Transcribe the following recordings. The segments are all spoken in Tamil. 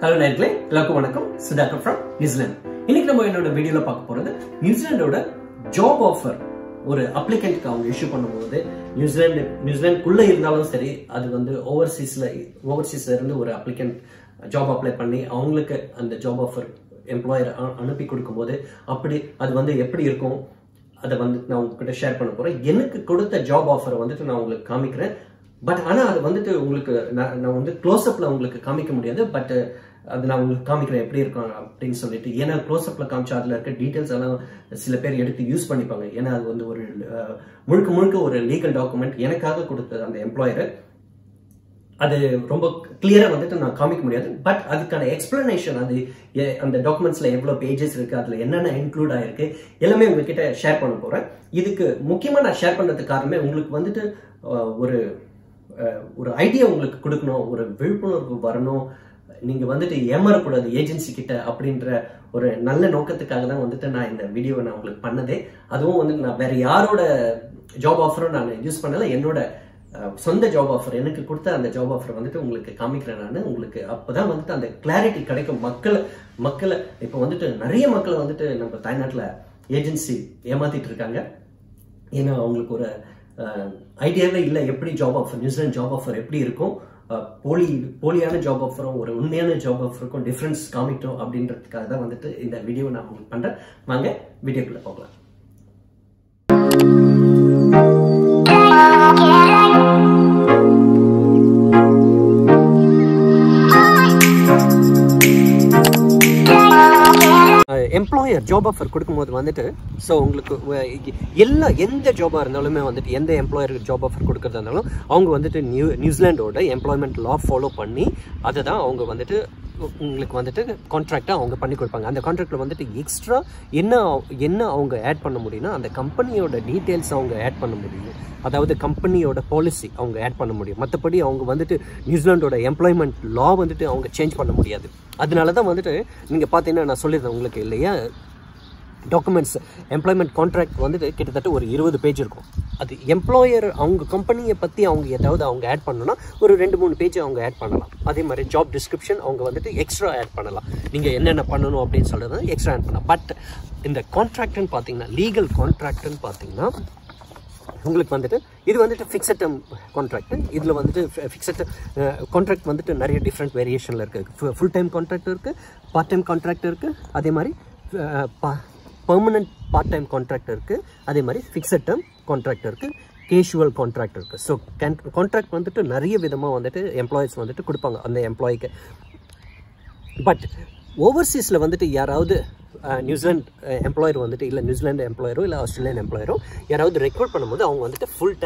ஹலோ நேயர்களே, எல்லாருக்கும் வணக்கம். Sudhakar from New Zealand. இன்னைக்கு நம்ம என்னோட வீடியோல பார்க்க போறது நியூசிலாண்டோட ஜாப் ஆஃபர். ஒரு அப்ளிகன்ட்க்கு அவங்க இஷ்யூ பண்ணும்போது நியூசிலாந்துக்குள்ள இருந்தாலும் சரி, அது வந்து ஓவர்சீஸ்ல இருந்து ஒரு அப்ளிகன்ட் ஜாப் அப்ளை பண்ணி அவங்களுக்கு அந்த ஜாப் ஆஃபர் எம்ப்ளாயர் அனுப்பி கொடுக்கும்போது அப்படி அது வந்து எப்படி இருக்கும் அதை வந்து நான் உங்ககிட்ட ஷேர் பண்ண போறேன். எனக்கு கொடுத்த ஜாப் ஆஃபரை வந்துட்டு நான் உங்களுக்கு காமிக்கிறேன். பட் ஆனால் அது வந்துட்டு உங்களுக்கு நான் வந்து க்ளோஸ்அப்பில் உங்களுக்கு காமிக்க முடியாது. பட் அது நான் உங்களுக்கு காமிக்கிறேன் எப்படி இருக்கும் அப்படின்னு சொல்லிட்டு. ஏன்னா க்ளோஸ்அப்பில் காமிச்சா அதில் இருக்க டீட்டெயில்ஸ் எல்லாம் சில பேர் எடுத்து யூஸ் பண்ணிப்பாங்க. ஏன்னா அது வந்து ஒரு முழுக்க ஒரு லீகல் டாக்குமெண்ட் எனக்காக கொடுத்த அந்த எம்ப்ளாயரு. அது ரொம்ப கிளியரா வந்துட்டு நான் காமிக்க முடியாது. பட் அதுக்கான எக்ஸ்பிளனேஷன், அது அந்த டாக்குமெண்ட்ஸ்ல எவ்வளவு பேஜஸ் இருக்கு, அதுல என்னென்ன இன்க்ளூட் ஆயிருக்கு, எல்லாமே உங்ககிட்ட ஷேர் பண்ண போறேன். இதுக்கு முக்கியமா நான் ஷேர் பண்றதுக்கு காரணமே உங்களுக்கு வந்துட்டு ஒரு ஐடியா உங்களுக்கு கொடுக்கணும், ஒரு விழிப்புணர்வு வரணும், நீங்க வந்துட்டு ஏமாறக்கூடாது ஏஜென்சி கிட்ட அப்படின்ற ஒரு நல்ல நோக்கத்துக்காக தான் வந்துட்டு நான் இந்த வீடியோவை நான் உங்களுக்கு பண்ணதே. அதுவும் வந்து நான் வேற யாரோட ஜாப் ஆஃபரும் நான் யூஸ் பண்ணல, என்னோட சொந்த ஜாப் ஆஃபர், எனக்கு கொடுத்த அந்த ஜாப் ஆஃபர் வந்துட்டு உங்களுக்கு காமிக்கிறேன் நான். உங்களுக்கு அப்பதான் வந்துட்டு அந்த கிளாரிட்டி கிடைக்கும். மக்களை இப்போ வந்துட்டு நிறைய மக்களை வந்துட்டு நம்ம தாய்நாட்டில் ஏஜென்சி ஏமாத்திட்டு இருக்காங்க. ஏன்னா அவங்களுக்கு ஒரு ஐடியாவே இல்லை எப்படி job offer, New Zealand job offer எப்படி இருக்கும், போலியான ஜாப் ஆஃபரும் ஒரு உண்மையான ஜாப் ஆஃபருக்கும் டிஃபரன்ஸ் காமிட்டோம் அப்படின்றதுக்காக தான் வந்துட்டு இந்த வீடியோ நான் உங்களுக்கு பண்றேன். வாங்க வீடியோக்குள்ள போகலாம். எம்ப்ளாயர் ஜாப் ஆஃபர் கொடுக்கும்போது வந்துட்டு ஸோ உங்களுக்கு எந்த ஜாபாக இருந்தாலுமே வந்துட்டு எந்த எம்ப்ளாயருக்கு ஜாப் ஆஃபர் கொடுக்கறதா இருந்தாலும் அவங்க வந்துட்டு நியூசிலாண்டோட எம்ப்ளாய்மெண்ட் லா ஃபாலோ பண்ணி அதை தான் அவங்க வந்துட்டு உங்களுக்கு வந்துட்டு கான்ட்ராக்டாக அவங்க பண்ணி கொடுப்பாங்க. அந்த கான்ட்ராக்டில் வந்துட்டு எக்ஸ்ட்ரா என்ன அவங்க ஆட் பண்ண முடியும்னா அந்த கம்பெனியோட டீட்டெயில்ஸ் அவங்க ஆட் பண்ண முடியும். அதாவது கம்பெனியோட பாலிசி அவங்க ஆட் பண்ண முடியும். மற்றபடி அவங்க வந்துட்டு நியூசிலாண்டோட எம்ப்ளாய்மெண்ட் லா வந்துட்டு அவங்க சேஞ்ச் பண்ண முடியாது. அதனால தான் வந்துட்டு நீங்கள் பார்த்தீங்கன்னா நான் சொல்லியிருந்தேன் உங்களுக்கு இல்லையா, டாக்குமெண்ட்ஸ் எம்ப்ளாய்மெண்ட் கான்ட்ராக்ட் வந்துட்டு கிட்டத்தட்ட ஒரு 20 பேஜ் இருக்கும். அது எம்ப்ளாயர் அவங்க கம்பெனியை பற்றி அவங்க ஏதாவது அவங்க ஆட் பண்ணணும்னா ஒரு 2-3 பேஜ் அவங்க ஆட் பண்ணலாம். அதே மாதிரி ஜாப் டிஸ்கிரிப்ஷன் அவங்க வந்துட்டு எக்ஸ்ட்ரா ஆட் பண்ணலாம். நீங்கள் என்னென்ன பண்ணணும் அப்படின்னு சொல்கிறது எக்ஸ்ட்ரா ஆட் பண்ணலாம். பட் இந்த கான்ட்ராக்ட்னு பார்த்தீங்கன்னா, லீகல் கான்ட்ராக்ட்னு பார்த்தீங்கன்னா உங்களுக்கு வந்துட்டு இது வந்துட்டு ஃபிக்ஸட் டேர்ம் கான்ட்ராக்ட். இதில் வந்துட்டு ஃபிக்ஸட் கான்ட்ராக்ட் வந்துட்டு நிறைய டிஃப்ரெண்ட் வேரியேஷனில் இருக்குது. ஃபுல் டைம் கான்ட்ராக்ட் இருக்குது, பார்ட் டைம் கான்ட்ராக்ட் இருக்குது, அதே மாதிரி பெர்மனன்ட் பார்ட் டைம் கான்ட்ராக்ட் இருக்குது, அதே மாதிரி ஃபிக்ஸட் டேர்ம் கான்ட்ராக்ட் இருக்குது, கேஷுவல் கான்ட்ராக்ட் இருக்குது. ஸோ கான்ட்ராக்ட் வந்துட்டு நிறைய விதமாக வந்துட்டு எம்ப்ளாயிஸ் வந்துட்டு கொடுப்பாங்க அந்த எம்ப்ளாய்க்கு. பட் ஓவர்சீஸில் வந்துட்டு யாராவது நியூசிலாந்து எம்ப்ளாயர் வந்துட்டு இல்லை நியூசிலாந்து எம்ப்ளாயரோ இல்லை ஆஸ்திரேலியன் எம்ப்ளாயரோ யாராவது ரெக்ரூட் பண்ணும்போது அவங்க வந்துட்டு ஃபுல்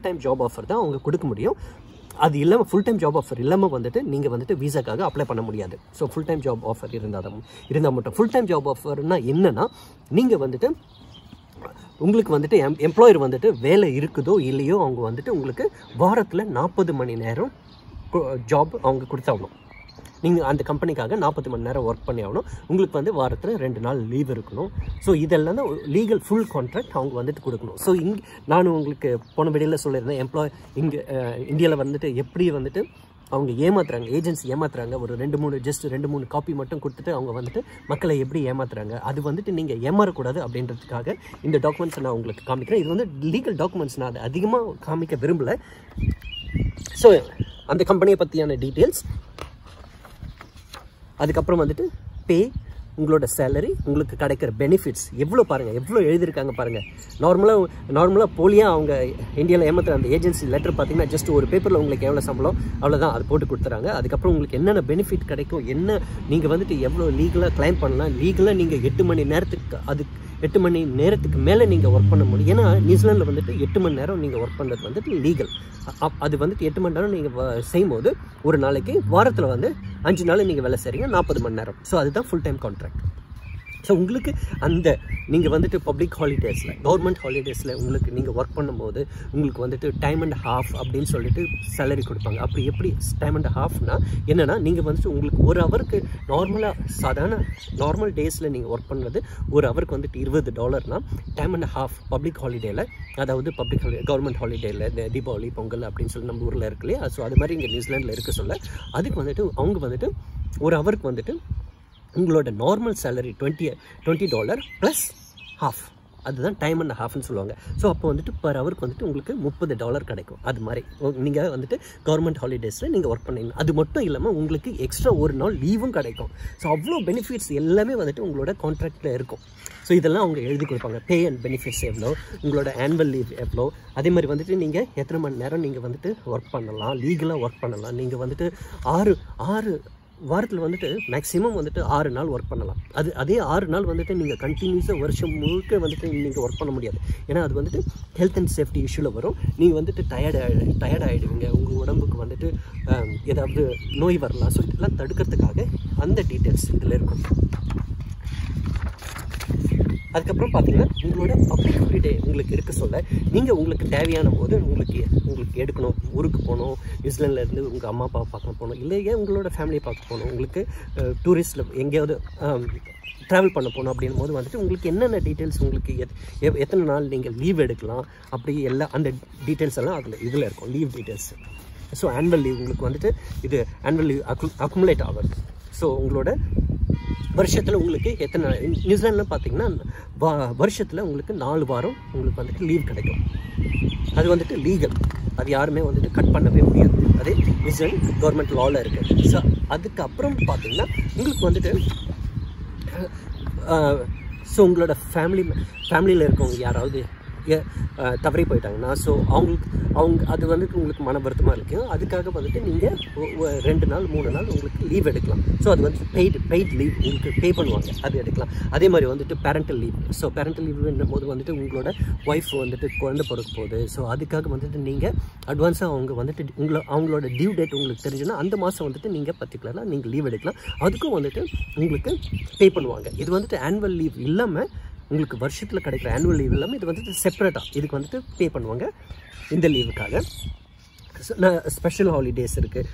டைம் ஜாப் ஆஃபர் தான் அவங்க கொடுக்க முடியும். அது இல்லாமல் ஃபுல் டைம் ஜாப் ஆஃபர் இல்லாமல் வந்துட்டு நீங்கள் வந்துட்டு வீசாக்காக அப்ளை பண்ண முடியாது. So full time job offer இருந்தால் மட்டும். ஃபுல் டைம் ஜாப் ஆஃபர்னா என்னன்னா, நீங்கள் வந்துட்டு உங்களுக்கு வந்துட்டு எம்ப்ளாயர் வந்துட்டு வேலை இருக்குதோ இல்லையோ அவங்க வந்துட்டு உங்களுக்கு வாரத்தில் 40 மணி நேரம் ஜாப் அவங்க கொடுத்தாகணும். நீங்கள் அந்த கம்பெனிக்காக 40 மணி நேரம் ஒர்க் பண்ணி ஆகணும். உங்களுக்கு வந்து வாரத்தில் 2 நாள் லீவ் இருக்கணும். ஸோ இதெல்லாம் தான் லீகல் ஃபுல் கான்ட்ராக்ட் அவங்க வந்துட்டு கொடுக்கணும். ஸோ நான் உங்களுக்கு போன வீடியோவில் சொல்லியிருந்தேன், இங்கே இந்தியாவில் வந்துட்டு எப்படி வந்துட்டு அவங்க ஏமாத்துறாங்க, ஏஜென்சி ஏமாத்துறாங்க. ஒரு 2-3 காப்பி மட்டும் கொடுத்துட்டு அவங்க வந்துட்டு மக்களை எப்படி ஏமாத்துறாங்க. அது வந்துட்டு நீங்கள் ஏமாறக்கூடாது அப்படின்றதுக்காக இந்த டாக்குமெண்ட்ஸை நான் உங்களுக்கு காமிக்கிறேன். இது வந்து லீகல் டாக்குமெண்ட்ஸ், நான் அதை அதிகமாக காமிக்க விரும்பலை. ஸோ அந்த கம்பெனியை பற்றியான டீட்டெயில்ஸ், அதுக்கப்புறம் வந்துட்டு பே, உங்களோட சேலரி, உங்களுக்கு கிடைக்கிற பெனிஃபிட்ஸ் எவ்வளோ பாருங்கள், எவ்வளோ எழுதியிருக்காங்க பாருங்கள். நார்மலாக போலியாக அவங்க இந்தியாவில் ஏமாத்துற அந்த ஏஜென்சி லெட்டர் பார்த்தீங்கன்னா ஜஸ்ட் ஒரு பேப்பரில் உங்களுக்கு எவ்வளோ சம்பளம் அவ்வளோதான், அது போட்டு கொடுத்துறாங்க. அதுக்கப்புறம் உங்களுக்கு என்னென்ன பெனிஃபிட் கிடைக்கும், என்ன நீங்கள் வந்துட்டு எவ்வளோ லீகலாக கிளைம் பண்ணலாம். லீகலாக நீங்கள் 8 மணி நேரத்துக்கு மேலே நீங்கள் ஒர்க் பண்ண முடியும். ஏன்னா நியூசிலாண்டில் வந்துட்டு 8 மணி நேரம் நீங்கள் ஒர்க் பண்ணுறது வந்துட்டு லீகல். அது வந்துட்டு 8 மணி நேரம் நீங்கள் செய்யும்போது ஒரு நாளைக்கு வாரத்தில் வந்து 5 நாள் நீங்கள் வேலை செய்கிறீங்க, 40 மணி நேரம். ஸோ அதுதான் ஃபுல் டைம் கான்ட்ராக்ட். ஸோ உங்களுக்கு அந்த நீங்கள் வந்துட்டு பப்ளிக் ஹாலிடேஸில் கவர்மெண்ட் ஹாலிடேஸில் உங்களுக்கு நீங்கள் ஒர்க் பண்ணும்போது உங்களுக்கு வந்துட்டு டைம் அண்ட் ஹாஃப் அப்படின்னு சொல்லிட்டு சேலரி கொடுப்பாங்க. அப்படி எப்படி டைம் அண்ட் ஹாஃப்னா என்னென்னா, நீங்கள் வந்துட்டு உங்களுக்கு ஒரு ஹவருக்கு சாதாரண நார்மல் டேஸில் நீங்கள் ஒர்க் பண்ணுறது ஒரு ஹவருக்கு வந்துட்டு $20 டைம் அண்ட் ஹாஃப் பப்ளிக் ஹாலிடேயில், அதாவது பப்ளிக் ஹாலிடே கவர்மெண்ட் ஹாலிடேயில் இந்த தீபாவளி பொங்கல் அப்படின்னு சொல்லி நம்ம ஊரில் இருக்கு இல்லையா, ஸோ அது மாதிரி இங்கே நியூசிலாண்டில் இருக்க சொல்ல அதுக்கு வந்துட்டு அவங்க வந்துட்டு ஒரு ஹவருக்கு வந்துட்டு உங்களோட நார்மல் சேலரி $20 ப்ளஸ் ஹாஃப், அதுதான் டைம் அண்ட் ஹாஃப்னு சொல்லுவாங்க. ஸோ அப்போ வந்துட்டு பர் ஹவருக்கு வந்துட்டு உங்களுக்கு $30 கிடைக்கும். அது மாதிரி நீங்கள் வந்துட்டு கவர்மெண்ட் ஹாலிடேஸில் நீங்கள் ஒர்க் பண்ணீங்க. அது மட்டும் இல்லாமல் உங்களுக்கு எக்ஸ்ட்ரா ஒரு நாள் லீவும் கிடைக்கும். ஸோ அவ்வளோ பெனிஃபிட்ஸ் எல்லாமே வந்துட்டு உங்களோட கான்ட்ராக்டில் இருக்கும். ஸோ இதெல்லாம் அவங்க எழுதி கொடுப்பாங்க. பே அண்ட் பெனிஃபிட்ஸ் எவ்வளோ, உங்களோட ஆனுவல் லீவ் எவ்வளோ, அதே மாதிரி வந்துட்டு நீங்கள் எத்தனை மணி நேரம் நீங்கள் வந்துட்டு ஒர்க் பண்ணலாம், லீகலாக ஒர்க் பண்ணலாம். நீங்கள் வந்துட்டு ஆறு வாரத்தில் வந்துட்டு மேக்ஸிமம் வந்துட்டு 6 நாள் ஒர்க் பண்ணலாம். அதே 6 நாள் வந்துட்டு நீங்கள் கண்டினியூஸாக வருஷம் முழுக்க வந்துட்டு நீங்கள் ஒர்க் பண்ண முடியாது. ஏன்னா அது வந்துட்டு ஹெல்த் அண்ட் சேஃப்டி இஷ்யூவில் வரும். நீங்கள் வந்துட்டு டயர்ட் ஆகிடுவீங்க, உங்கள் உடம்புக்கு வந்துட்டு ஏதாவது நோய் வரலாம். ஸோ இதெல்லாம் தடுக்கிறதுக்காக அந்த டீட்டெயில்ஸ் இதில் இருக்கும். அதுக்கப்புறம் பார்த்தீங்கன்னா உங்களோட பப்ளிக் ஹாலிடே உங்களுக்கு இருக்க சொல்ல நீங்கள் உங்களுக்கு தேவையான போது உங்களுக்கு எடுக்கணும், ஊருக்கு போகணும், நியூசிலாண்ட்லேருந்து உங்கள் அம்மா அப்பாவை பார்க்க போகணும், இல்லையே உங்களோட ஃபேமிலியை பார்க்க போகணும், உங்களுக்கு டூரிஸ்ட்டில் எங்கேயாவது ட்ராவல் பண்ண போகணும் அப்படின் போது வந்துட்டு உங்களுக்கு என்னென்ன டீட்டெயில்ஸ், உங்களுக்கு எத்தனை நாள் நீங்கள் லீவ் எடுக்கலாம், அப்படி எல்லாம் அந்த டீட்டெயில்ஸ் எல்லாம் இதில் இருக்கும், leave details. So annual leave உங்களுக்கு வந்துட்டு இது ஆனுவல் லீவ் அக்குமுலேட் ஆகுது. ஸோ உங்களோட வருஷத்தில் உங்களுக்கு எத்தனை, நியூசிலாண்டில் பார்த்தீங்கன்னா வருஷத்தில் உங்களுக்கு 4 வாரம் உங்களுக்கு வந்துட்டு லீவ் கிடைக்கும். அது வந்துட்டு லீகல், அது யாருமே வந்துட்டு கட் பண்ணவே முடியாது. அதே நியூசிலாண்ட் கவர்மெண்ட் லாவில் இருக்குது. ஸோ அதுக்கப்புறம் பார்த்தீங்கன்னா உங்களுக்கு வந்துட்டு ஸோ உங்களோட ஃபேமிலியில் இருக்கவங்க யாராவது தவறி போயிட்டாங்கன்னா ஸோ அவங்க அது வந்துட்டு உங்களுக்கு மன வருத்தமாக இருக்கும். அதுக்காக வந்துட்டு நீங்கள் 2 நாள் 3 நாள் உங்களுக்கு லீவ் எடுக்கலாம். ஸோ அது வந்துட்டு பெய்ட் லீவ் உங்களுக்கு பே பண்ணுவாங்க, அது எடுக்கலாம். அதே மாதிரி வந்துட்டு பேரண்டல் லீவ். ஸோ பேரண்டல் லீவ்ன்னும் போது வந்துட்டு உங்களோட ஒய்ஃப் வந்துட்டு குழந்தை பிறக்க போகுது. ஸோ அதுக்காக வந்துட்டு நீங்கள் அட்வான்ஸாக அவங்க வந்துட்டு அவங்களோட டியூ டேட் உங்களுக்கு தெரிஞ்சுன்னா அந்த மாதம் வந்துட்டு நீங்கள் பர்டிகுலராக நீங்கள் லீவ் எடுக்கலாம். அதுக்கும் வந்துட்டு உங்களுக்கு பே பண்ணுவாங்க. இது வந்துட்டு ஆனுவல் லீவ் இல்லாமல் உங்களுக்கு வருஷத்தில் கிடைக்கிற ஆனுவல் லீவ் இல்லாமல் இது வந்துட்டு செப்பரேட்டாக இதுக்கு வந்துட்டு பே பண்ணுவாங்க இந்த லீவுக்காக. ஸ்பெஷல் ஹாலிடேஸ் இருக்குது.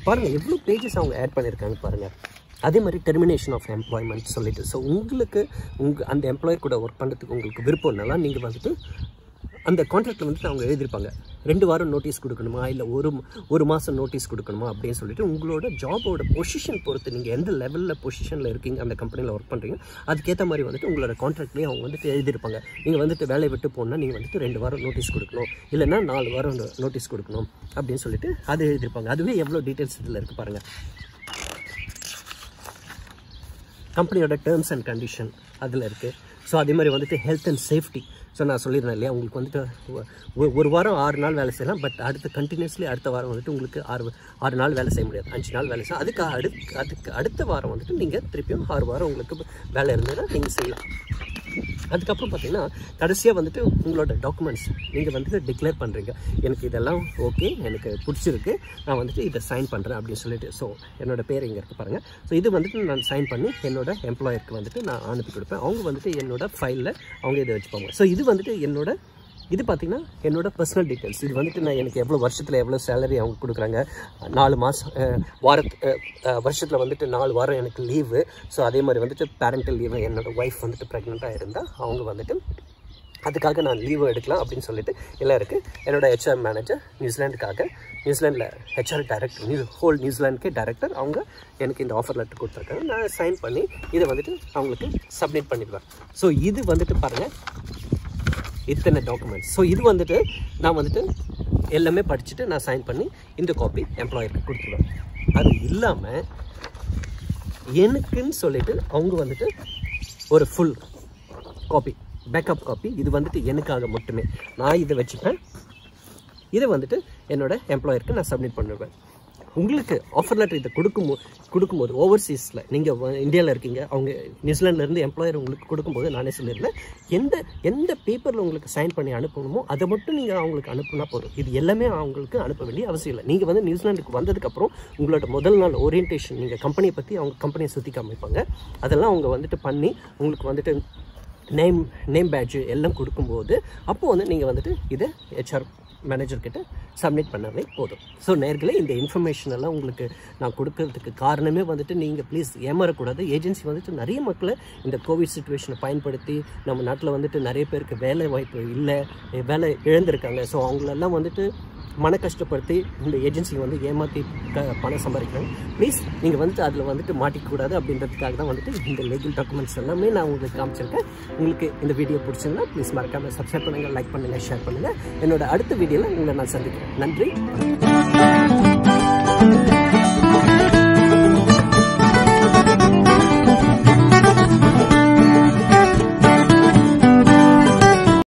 பாருங்கள் எவ்வளோ பேஜஸ் அவங்க ஆட் பண்ணியிருக்காங்க பாருங்கள். அதே மாதிரி டெர்மினேஷன் ஆஃப் எம்ப்ளாய்மெண்ட் சொல்லிட்டு. ஸோ உங்களுக்கு அந்த எம்ப்ளாயர் கூட ஒர்க் பண்ணுறதுக்கு உங்களுக்கு விருப்பம்னாலாம் நீங்கள் வந்துட்டு அந்த கான்ட்ராக்டில் வந்துட்டு அவங்க எழுதியிருப்பாங்க 2 வாரம் நோட்டீஸ் கொடுக்கணுமா, இல்லை ஒரு மாதம் நோட்டீஸ் கொடுக்கணுமா அப்படின்னு சொல்லிட்டு உங்களோட ஜாபோட பொசிஷன் பொறுத்து நீங்கள் எந்த லெவலில் பொசிஷனில் இருக்கீங்க அந்த கம்பெனியில் ஒர்க் பண்ணுறீங்க அதுக்கேற்ற மாதிரி வந்துட்டு உங்களோட கான்ட்ராக்ட்லேயே அவங்க வந்துட்டு எழுதியிருப்பாங்க. நீங்கள் வந்துட்டு வேலையை விட்டு போனால் நீங்கள் வந்துட்டு 2 வாரம் நோட்டீஸ் கொடுக்கணும், இல்லைன்னா 4 வாரம் நோட்டீஸ் கொடுக்கணும் அப்படின்னு சொல்லிட்டு அது எழுதியிருப்பாங்க. அதுவே எவ்வளோ டீட்டெயில்ஸ் இதில் இருக்குது பாருங்கள். கம்பெனியோட டேர்ம்ஸ் அண்ட் கண்டிஷன் அதில் இருக்குது. ஸோ அதே மாதிரி வந்துட்டு ஹெல்த் அண்ட் சேஃப்டி. ஸோ நான் சொல்லியிருந்தேன் இல்லையா, உங்களுக்கு வந்துட்டு ஒரு வாரம் 6 நாள் வேலை செய்யலாம். பட் கண்டினியூஸ்லி அடுத்த வாரம் வந்துட்டு உங்களுக்கு 6 நாள் வேலை செய்ய முடியாது, 5 நாள் வேலை செய்யலாம். அதுக்கு அடுத்த வாரம் வந்துட்டு நீங்கள் திருப்பியும் 6 வாரம் உங்களுக்கு வேலை இருந்ததுன்னா நீங்கள் செய்யலாம். அதுக்கப்புறம் பார்த்தீங்கன்னா கடைசியாக வந்துட்டு உங்களோட டாக்குமெண்ட்ஸ் நீங்கள் வந்துட்டு டிக்ளேர் பண்ணுறீங்க. எனக்கு இதெல்லாம் ஓகே, எனக்கு பிடிச்சிருக்கு, நான் வந்துட்டு இதை சைன் பண்ணுறேன் அப்படின்னு சொல்லிட்டு. ஸோ என்னோடய பேர் இங்கே இருக்குது பாருங்கள். ஸோ இது வந்துட்டு நான் சைன் பண்ணி என்னோட எம்ப்ளாயருக்கு வந்துட்டு நான் அனுப்பி கொடுப்பேன். அவங்க வந்துட்டு என்னோட ஃபைலில் அவங்க இதை வச்சுப்பாங்க. ஸோ இது வந்துட்டு இது பார்த்திங்கன்னா என்னோட பர்சனல் டீட்டெயில்ஸ். இது வந்துட்டு நான் எனக்கு எவ்வளோ வருஷத்தில் எவ்வளோ சேலரி அவங்க கொடுக்குறாங்க, 4 மாதம் வருஷத்தில் வந்துட்டு 4 வாரம் எனக்கு லீவு. ஸோ அதே மாதிரி வந்துட்டு பேரண்டல் லீவு, என்னோடய ஒய்ஃப் வந்துட்டு ப்ரெக்னெண்ட்டாக இருந்தால் அவங்க வந்துட்டு அதுக்காக நான் லீவு எடுக்கலாம் அப்படின்னு சொல்லிட்டு எல்லாம் இருக்குது. என்னோட HR மேனேஜர் நியூசிலாண்டில் HR டைரக்டர், ஹோல் நியூசிலாண்டுக்கே டைரக்டர், அவங்க எனக்கு இந்த ஆஃபர் லெட்டர் கொடுத்துருக்காங்க. நான் சைன் பண்ணி இதை வந்துட்டு அவங்களுக்கு சப்மிட் பண்ணிடுவேன். ஸோ இது வந்துட்டு பாருங்கள் இத்தனை டாக்குமெண்ட்ஸ். ஸோ இது வந்துட்டு நான் வந்துட்டு எல்லாமே படிச்சுட்டு நான் சைன் பண்ணி இந்த காப்பி எம்ப்ளாயருக்கு கொடுத்துருவேன். அது இல்லாமல் எனக்குன்னு சொல்லிட்டு அவங்க வந்துட்டு ஒரு ஃபுல் காப்பி, பேக்கப் காப்பி, இது வந்துட்டு எனக்காக மட்டுமே நான் இதை வச்சுப்பேன். இதை வந்துட்டு என்னோட எம்ப்ளாயருக்கு நான் சப்மிட் பண்ணிடுவேன். உங்களுக்கு ஆஃபர் லெட்டர் இதை கொடுக்கும்போது ஓவர்சீஸில் நீங்கள் இந்தியாவில் இருக்கீங்க, அவங்க நியூசிலாண்ட்லேருந்து எம்ப்ளாயர் உங்களுக்கு கொடுக்கும்போது நானே சொல்லியிருந்தேன், எந்த பேப்பரில் உங்களுக்கு சைன் பண்ணி அனுப்பணுமோ அதை மட்டும் நீங்கள் அவங்களுக்கு அனுப்புனா போதும். இது எல்லாமே அவங்களுக்கு அனுப்ப வேண்டிய அவசியம் இல்லை. நீங்கள் வந்து நியூசிலாண்டுக்கு வந்ததுக்கப்புறம் உங்களோட முதல் நாள் ஓரியன்டேஷன், நீங்கள் கம்பெனியை பற்றி அவங்க கம்பெனியை சுற்றி காமிப்பாங்க, அதெல்லாம் அவங்க வந்துட்டு பண்ணி உங்களுக்கு வந்துட்டு நேம் பேட்ஜ் எல்லாம் கொடுக்கும்போது அப்போது வந்து நீங்கள் வந்துட்டு இதை HR மேனேஜர்கிட்ட சப்மிட் பண்ணவே போதும். ஸோ நேர்களே, இந்த இன்ஃபர்மேஷன் எல்லாம் உங்களுக்கு நான் கொடுக்கறதுக்கு காரணமே வந்துட்டு நீங்கள் ப்ளீஸ் ஏமாறக்கூடாது. ஏஜென்சி வந்துட்டு நிறைய மக்களை இந்த கோவிட் சுச்சுவேஷனை பயன்படுத்தி நம்ம நாட்டில் வந்துட்டு நிறைய பேருக்கு வேலை வாய்ப்பு இல்லை, வேலை இழந்திருக்காங்க. ஸோ அவங்களெல்லாம் வந்துட்டு மன கஷ்டப்படுத்தி இந்த ஏஜென்சி வந்து ஏமாற்றி பணம் சம்பாதிக்கிறாங்க. ப்ளீஸ் நீங்கள் வந்துட்டு அதில் வந்துட்டு மாட்டிக்கூடாது அப்படின்றதுக்காக தான் வந்துட்டு இந்த லீகல் டாக்குமெண்ட்ஸ் எல்லாமே நான் உங்களுக்கு காமிச்சிருக்கேன். உங்களுக்கு இந்த வீடியோ பிடிச்சிருந்தா ப்ளீஸ் மறக்காமல் சப்ஸ்கிரைப் பண்ணுங்கள், லைக் பண்ணுங்கள், ஷேர் பண்ணுங்கள். என்னோட அடுத்த வீடியோவில் உங்களை நான் சந்திக்கிறேன். நன்றி.